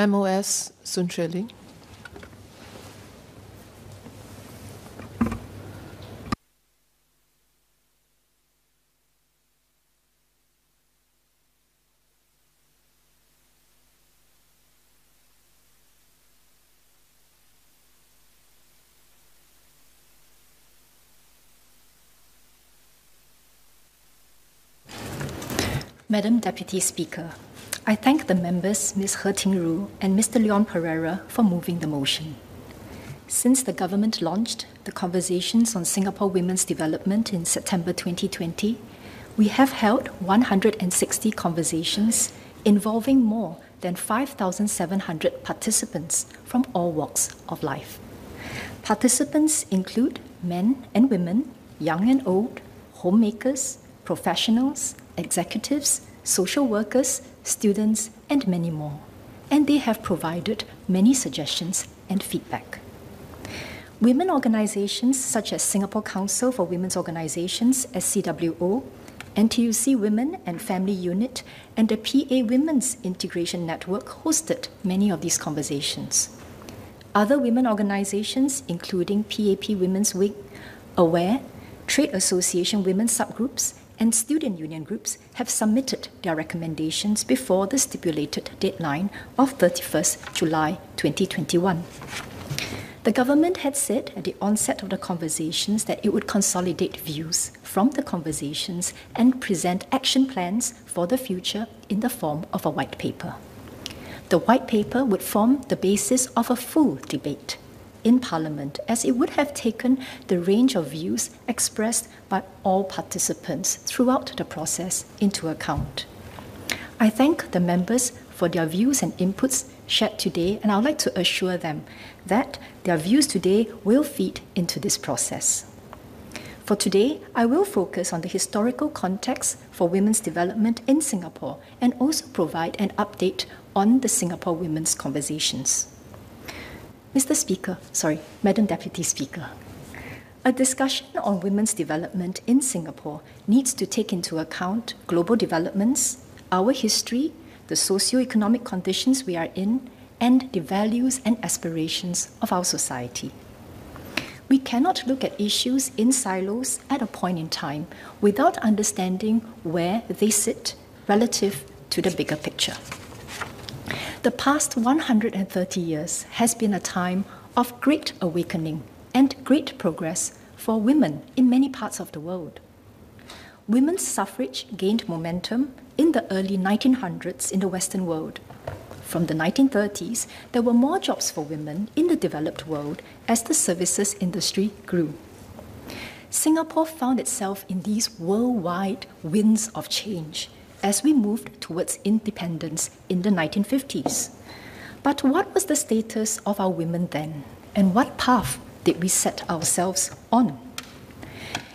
MOS Sun Xueling. Madam Deputy Speaker, I thank the members, Ms. He Ting-ru and Mr. Leon Pereira, for moving the motion. Since the government launched the Conversations on Singapore Women's Development in September 2020, we have held 160 conversations involving more than 5,700 participants from all walks of life. Participants include men and women, young and old, homemakers, professionals, executives, social workers, students, and many more. And they have provided many suggestions and feedback. Women organizations such as Singapore Council for Women's Organizations, SCWO, NTUC Women and Family Unit, and the PA Women's Integration Network hosted many of these conversations. Other women organizations, including PAP Women's Wing, AWARE, Trade Association Women's Subgroups, and student union groups have submitted their recommendations before the stipulated deadline of 31st July 2021. The government had said at the onset of the conversations that it would consolidate views from the conversations and present action plans for the future in the form of a white paper. The white paper would form the basis of a full debate in Parliament, as it would have taken the range of views expressed by all participants throughout the process into account. I thank the members for their views and inputs shared today, and I would like to assure them that their views today will feed into this process. For today, I will focus on the historical context for women's development in Singapore and also provide an update on the Singapore Women's Conversations. Madam Deputy Speaker, a discussion on women's development in Singapore needs to take into account global developments, our history, the socio-economic conditions we are in, and the values and aspirations of our society. We cannot look at issues in silos at a point in time without understanding where they sit relative to the bigger picture. The past 130 years has been a time of great awakening and great progress for women in many parts of the world. Women's suffrage gained momentum in the early 1900s in the Western world. From the 1930s, there were more jobs for women in the developed world as the services industry grew. Singapore found itself in these worldwide winds of change as we moved towards independence in the 1950s. But what was the status of our women then, and what path did we set ourselves on?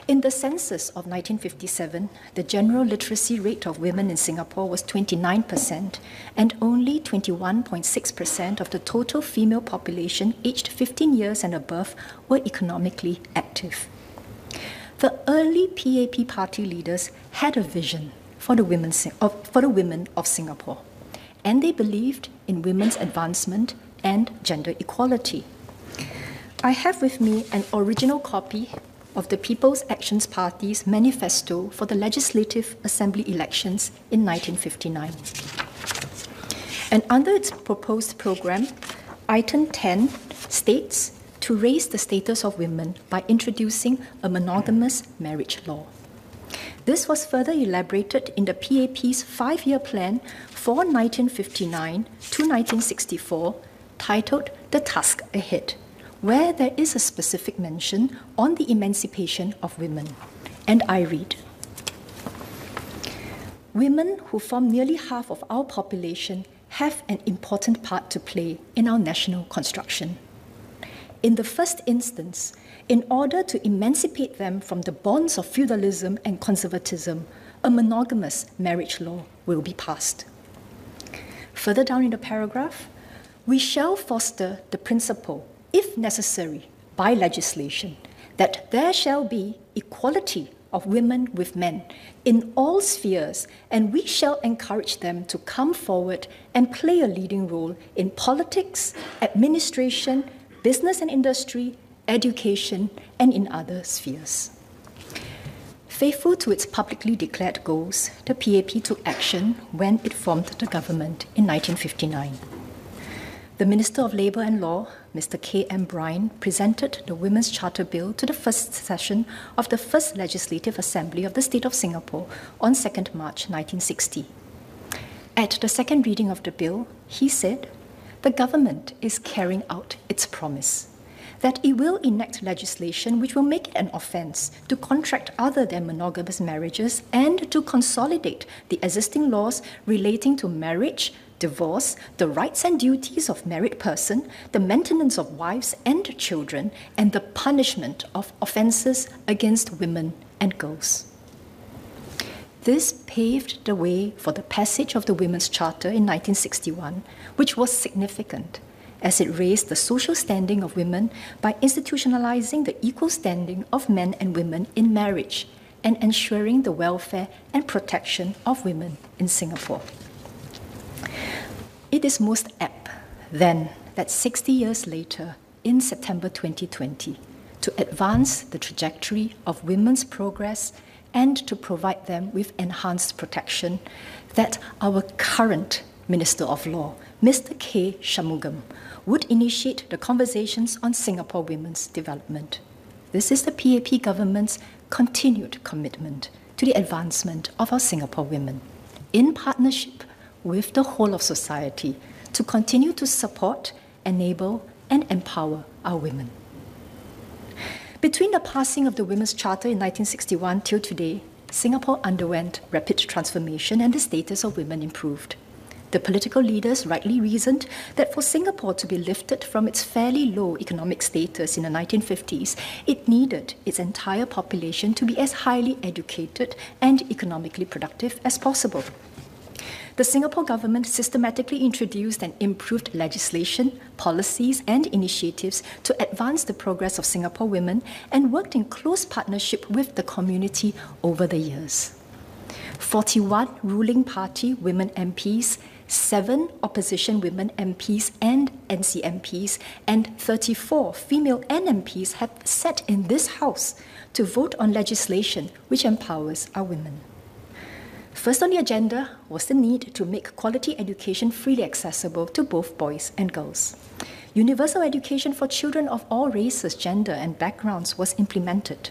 In the census of 1957, the general literacy rate of women in Singapore was 29%, and only 21.6% of the total female population aged 15 years and above were economically active. The early PAP party leaders had a vision for the women of Singapore, and they believed in women's advancement and gender equality. I have with me an original copy of the People's Action Party's manifesto for the Legislative Assembly elections in 1959. And under its proposed program, Item 10 states to raise the status of women by introducing a monogamous marriage law. This was further elaborated in the PAP's 5-year plan for 1959 to 1964, titled The Task Ahead, where there is a specific mention on the emancipation of women. And I read, "Women, who form nearly half of our population, have an important part to play in our national construction. In the first instance, in order to emancipate them from the bonds of feudalism and conservatism, a monogamous marriage law will be passed. Further down in the paragraph, we shall foster the principle, if necessary, by legislation, that there shall be equality of women with men in all spheres, and we shall encourage them to come forward and play a leading role in politics, administration, business and industry, education, and in other spheres. Faithful to its publicly declared goals, the PAP took action when it formed the government in 1959. The Minister of Labour and Law, Mr. K.M. Bryan, presented the Women's Charter Bill to the first session of the First Legislative Assembly of the State of Singapore on 2nd March 1960. At the second reading of the bill, he said, "The government is carrying out its promise that it will enact legislation which will make it an offence to contract other than monogamous marriages and to consolidate the existing laws relating to marriage, divorce, the rights and duties of married person, the maintenance of wives and children, and the punishment of offences against women and girls." This paved the way for the passage of the Women's Charter in 1961, which was significant, as it raised the social standing of women by institutionalizing the equal standing of men and women in marriage and ensuring the welfare and protection of women in Singapore. It is most apt, then, that 60 years later, in September 2020, to advance the trajectory of women's progress and to provide them with enhanced protection, that our current Minister of Law, Mr. K. Shanmugam, would initiate the conversations on Singapore women's development. This is the PAP government's continued commitment to the advancement of our Singapore women, in partnership with the whole of society, to continue to support, enable, and empower our women. Between the passing of the Women's Charter in 1961 till today, Singapore underwent rapid transformation and the status of women improved. The political leaders rightly reasoned that for Singapore to be lifted from its fairly low economic status in the 1950s, it needed its entire population to be as highly educated and economically productive as possible. The Singapore government systematically introduced and improved legislation, policies, and initiatives to advance the progress of Singapore women and worked in close partnership with the community over the years. 41 ruling party women MPs, 7 opposition women MPs and NCMPs, and 34 female NMPs have sat in this House to vote on legislation which empowers our women. First on the agenda was the need to make quality education freely accessible to both boys and girls. Universal education for children of all races, gender, and backgrounds was implemented.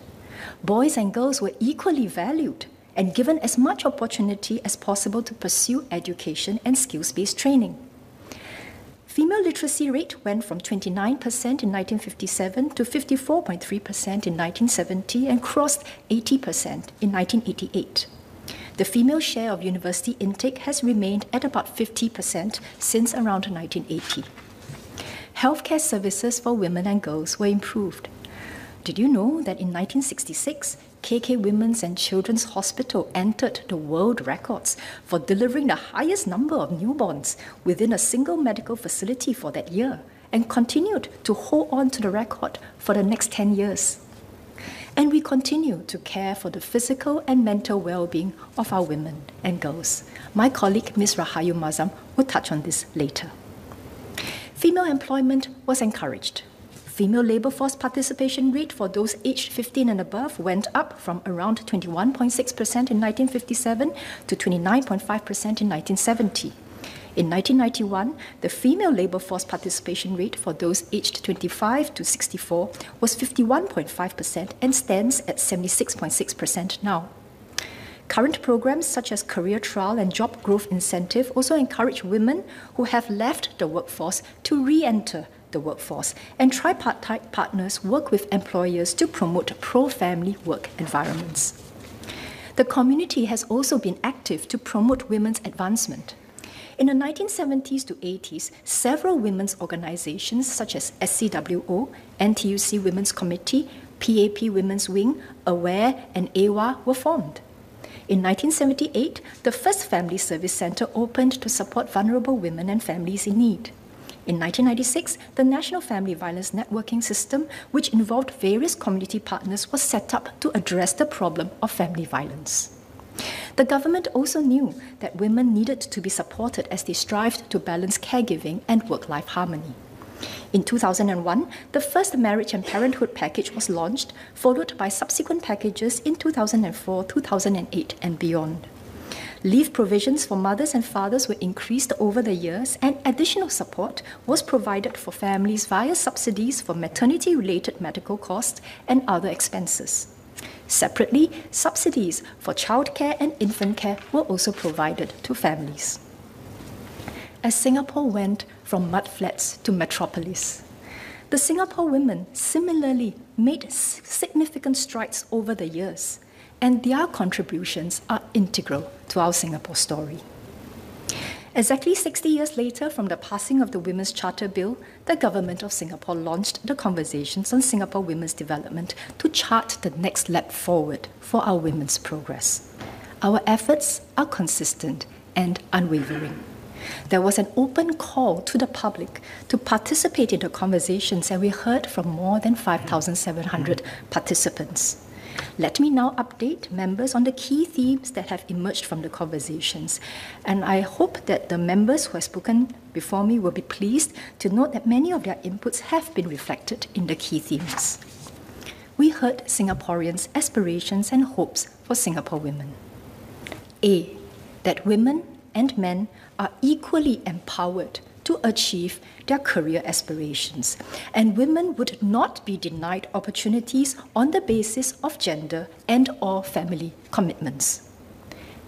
Boys and girls were equally valued and given as much opportunity as possible to pursue education and skills-based training. Female literacy rate went from 29% in 1957 to 54.3% in 1970 and crossed 80% in 1988. The female share of university intake has remained at about 50% since around 1980. Healthcare services for women and girls were improved. Did you know that in 1966, KK Women's and Children's Hospital entered the world records for delivering the highest number of newborns within a single medical facility for that year and continued to hold on to the record for the next 10 years? And we continue to care for the physical and mental well-being of our women and girls. My colleague, Ms. Rahayu Mazam, will touch on this later. Female employment was encouraged. Female labour force participation rate for those aged 15 and above went up from around 21.6% in 1957 to 29.5% in 1970. In 1991, the female labour force participation rate for those aged 25 to 64 was 51.5% and stands at 76.6% now. Current programs such as career trial and job growth incentive also encourage women who have left the workforce to re-enter the workforce, and tripartite partners work with employers to promote pro-family work environments. The community has also been active to promote women's advancement. In the 1970s to 80s, several women's organizations such as SCWO, NTUC Women's Committee, PAP Women's Wing, AWARE, and AWA were formed. In 1978, the first Family Service Centre opened to support vulnerable women and families in need. In 1996, the National Family Violence Networking System, which involved various community partners, was set up to address the problem of family violence. The government also knew that women needed to be supported as they strived to balance caregiving and work-life harmony. In 2001, the first marriage and parenthood package was launched, followed by subsequent packages in 2004, 2008, and beyond. Leave provisions for mothers and fathers were increased over the years, and additional support was provided for families via subsidies for maternity-related medical costs and other expenses. Separately, subsidies for childcare and infant care were also provided to families. As Singapore went from mudflats to metropolis, the Singapore women similarly made significant strides over the years, and their contributions are integral to our Singapore story. Exactly 60 years later from the passing of the Women's Charter Bill, the Government of Singapore launched the Conversations on Singapore Women's Development to chart the next lap forward for our women's progress. Our efforts are consistent and unwavering. There was an open call to the public to participate in the conversations, and we heard from more than 5,700 participants. Let me now update members on the key themes that have emerged from the conversations. And I hope that the members who have spoken before me will be pleased to note that many of their inputs have been reflected in the key themes. We heard Singaporeans' aspirations and hopes for Singapore women. A, that women and men are equally empowered to achieve their career aspirations, and women would not be denied opportunities on the basis of gender and/or family commitments.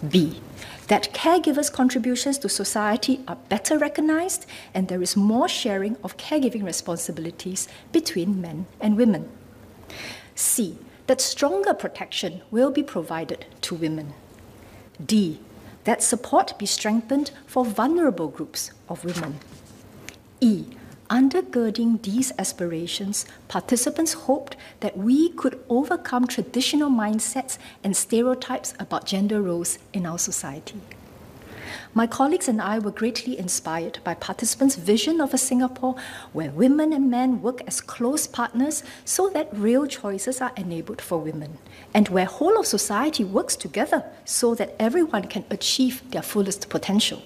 B, that caregivers' contributions to society are better recognized and there is more sharing of caregiving responsibilities between men and women. C, that stronger protection will be provided to women. D, that support be strengthened for vulnerable groups of women. E, undergirding these aspirations, participants hoped that we could overcome traditional mindsets and stereotypes about gender roles in our society. My colleagues and I were greatly inspired by participants' vision of a Singapore where women and men work as close partners so that real choices are enabled for women, and where whole of society works together so that everyone can achieve their fullest potential.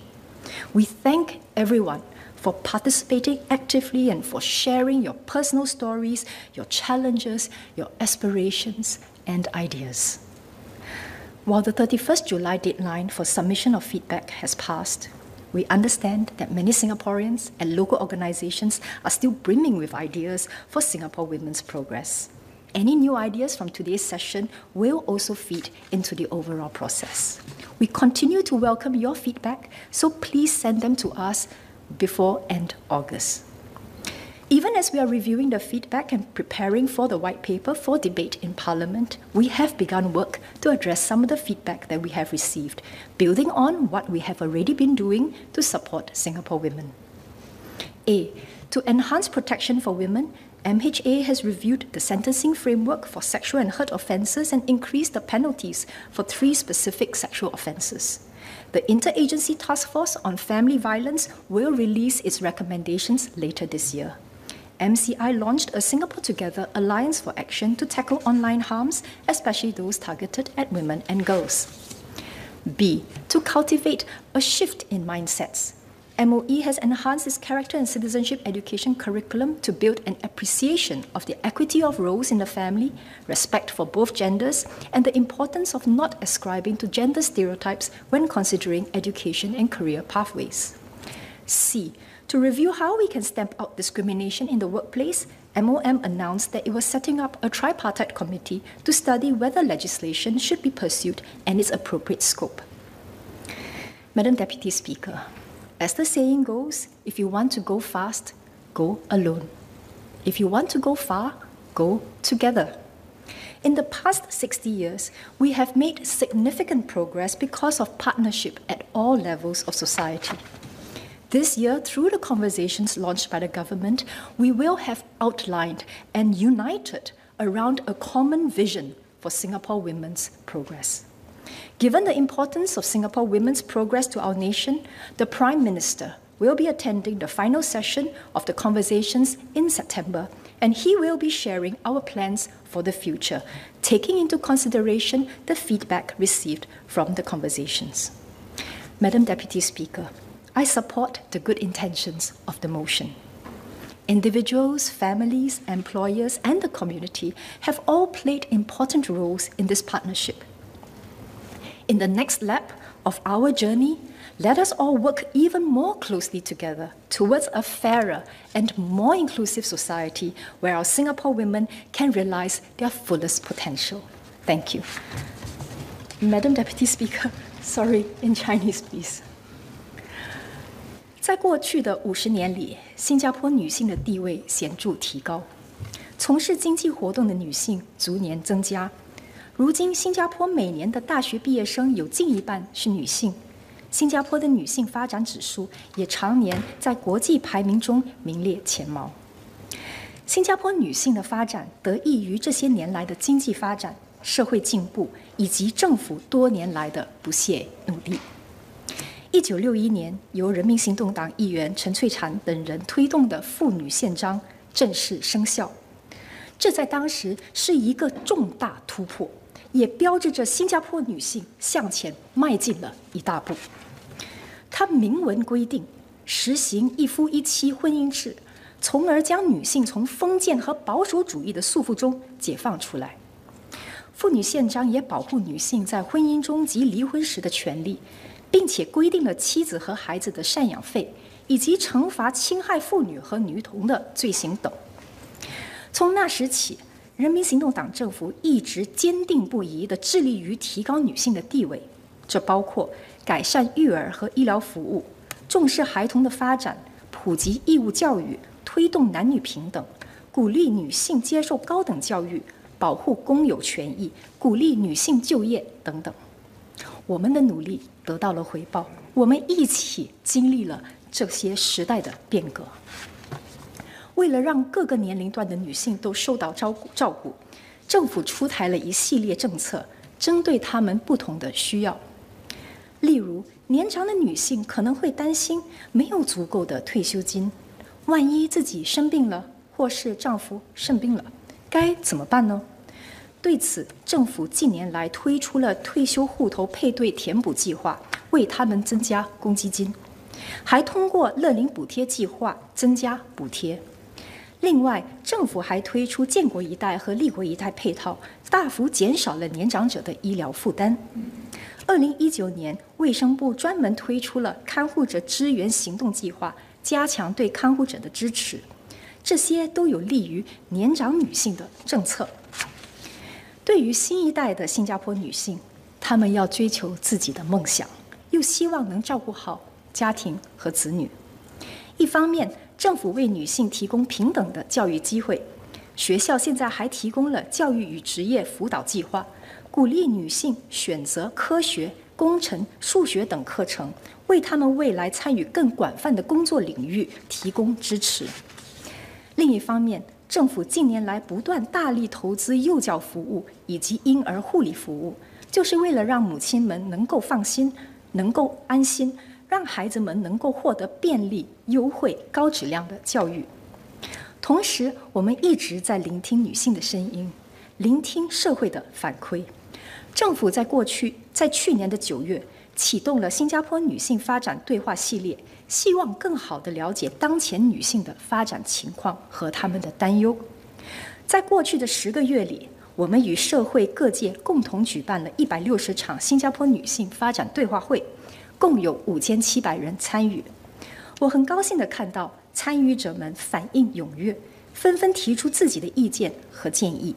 We thank everyone for participating actively and for sharing your personal stories, your challenges, your aspirations, and ideas. While the 31st July deadline for submission of feedback has passed, we understand that many Singaporeans and local organizations are still brimming with ideas for Singapore women's progress. Any new ideas from today's session will also feed into the overall process. We continue to welcome your feedback, so please send them to us before end August. Even as we are reviewing the feedback and preparing for the white paper for debate in Parliament, we have begun work to address some of the feedback that we have received, building on what we have already been doing to support Singapore women. A, to enhance protection for women, MHA has reviewed the sentencing framework for sexual and hurt offences and increased the penalties for 3 specific sexual offences. The Interagency Task Force on Family Violence will release its recommendations later this year. MCI launched a Singapore Together Alliance for Action to tackle online harms, especially those targeted at women and girls. B, to cultivate a shift in mindsets. MOE has enhanced its character and citizenship education curriculum to build an appreciation of the equity of roles in the family, respect for both genders, and the importance of not ascribing to gender stereotypes when considering education and career pathways. C, to review how we can stamp out discrimination in the workplace, MOM announced that it was setting up a tripartite committee to study whether legislation should be pursued and its appropriate scope. Madam Deputy Speaker, as the saying goes, if you want to go fast, go alone. If you want to go far, go together. In the past 60 years, we have made significant progress because of partnership at all levels of society. This year, through the conversations launched by the government, we will have outlined and united around a common vision for Singapore women's progress. Given the importance of Singapore women's progress to our nation, the Prime Minister, will be attending the final session of the conversations in September, and he will be sharing our plans for the future, taking into consideration the feedback received from the conversations. Madam Deputy Speaker, I support the good intentions of the motion. Individuals, families, employers, and the community have all played important roles in this partnership. In the next lap of our journey, let us all work even more closely together towards a fairer and more inclusive society where our Singapore women can realize their fullest potential. Thank you. Madam Deputy Speaker, sorry, in Chinese, please. 在过去的50年里，新加坡女性的地位显著提高，从事经济活动的女性逐年增加。如今，新加坡每年的大学毕业生有近一半是女性。新加坡的女性发展指数也常年在国际排名中名列前茅。新加坡女性的发展得益于这些年来的经济发展、社会进步以及政府多年来的不懈努力。1961年，由人民行动党议员陈翠婵等人推动的妇女宪章正式生效，这在当时是一个重大突破，也标志着新加坡女性向前迈进了一大步。它明文规定实行一夫一妻婚姻制，从而将女性从封建和保守主义的束缚中解放出来。妇女宪章也保护女性在婚姻中及离婚时的权利，并且规定了妻子和孩子的赡养费，以及惩罚侵害妇女和女童的罪行等。从那时起，人民行动党政府一直坚定不移地致力于提高女性的地位，这包括改善育儿和医疗服务，重视孩童的发展，普及义务教育，推动男女平等，鼓励女性接受高等教育，保护公有权益，鼓励女性就业等等。我们的努力得到了回报，我们一起经历了这些时代的变革。为了让各个年龄段的女性都受到照顾，政府出台了一系列政策，针对她们不同的需要。例如，年长的女性可能会担心没有足够的退休金，万一自己生病了，或是丈夫生病了，该怎么办呢？对此，政府近年来推出了退休户头配对填补计划，为他们增加公积金，还通过乐龄补贴计划增加补贴。另外，政府还推出建国一代和立国一代配套，大幅减少了年长者的医疗负担。2019年，卫生部专门推出了看护者支援行动计划，加强对看护者的支持。这些都有利于年长女性的政策。对于新一代的新加坡女性，她们要追求自己的梦想，又希望能照顾好家庭和子女。一方面，政府为女性提供平等的教育机会，学校现在还提供了教育与职业辅导计划，鼓励女性选择科学、工程、数学等课程，为她们未来参与更广泛的工作领域提供支持。另一方面，政府近年来不断大力投资幼教服务以及婴儿护理服务，就是为了让母亲们能够放心，能够安心，让孩子们能够获得便利、优惠、高质量的教育。同时，我们一直在聆听女性的声音，聆听社会的反馈。政府在去年的9月启动了新加坡女性发展对话系列，希望更好地了解当前女性的发展情况和她们的担忧。在过去的10个月里，我们与社会各界共同举办了160场新加坡女性发展对话会，共有5700人参与。我很高兴地看到参与者们反应踊跃，纷纷提出自己的意见和建议。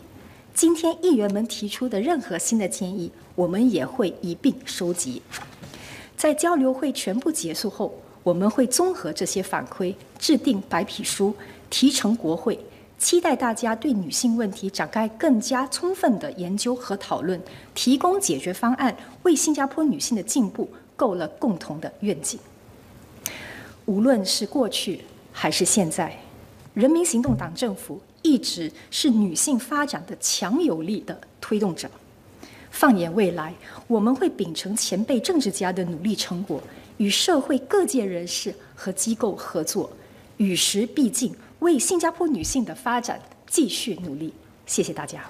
今天议员们提出的任何新的建议，我们也会一并收集。在交流会全部结束后，我们会综合这些反馈，制定白皮书，提呈国会，期待大家对女性问题展开更加充分的研究和讨论，提供解决方案，为新加坡女性的进步构了共同的愿景。无论是过去还是现在，人民行动党政府一直是女性发展的强有力的推动者。放眼未来，我们会秉承前辈政治家的努力成果，与社会各界人士和机构合作，与时并进，为新加坡女性的发展继续努力。谢谢大家。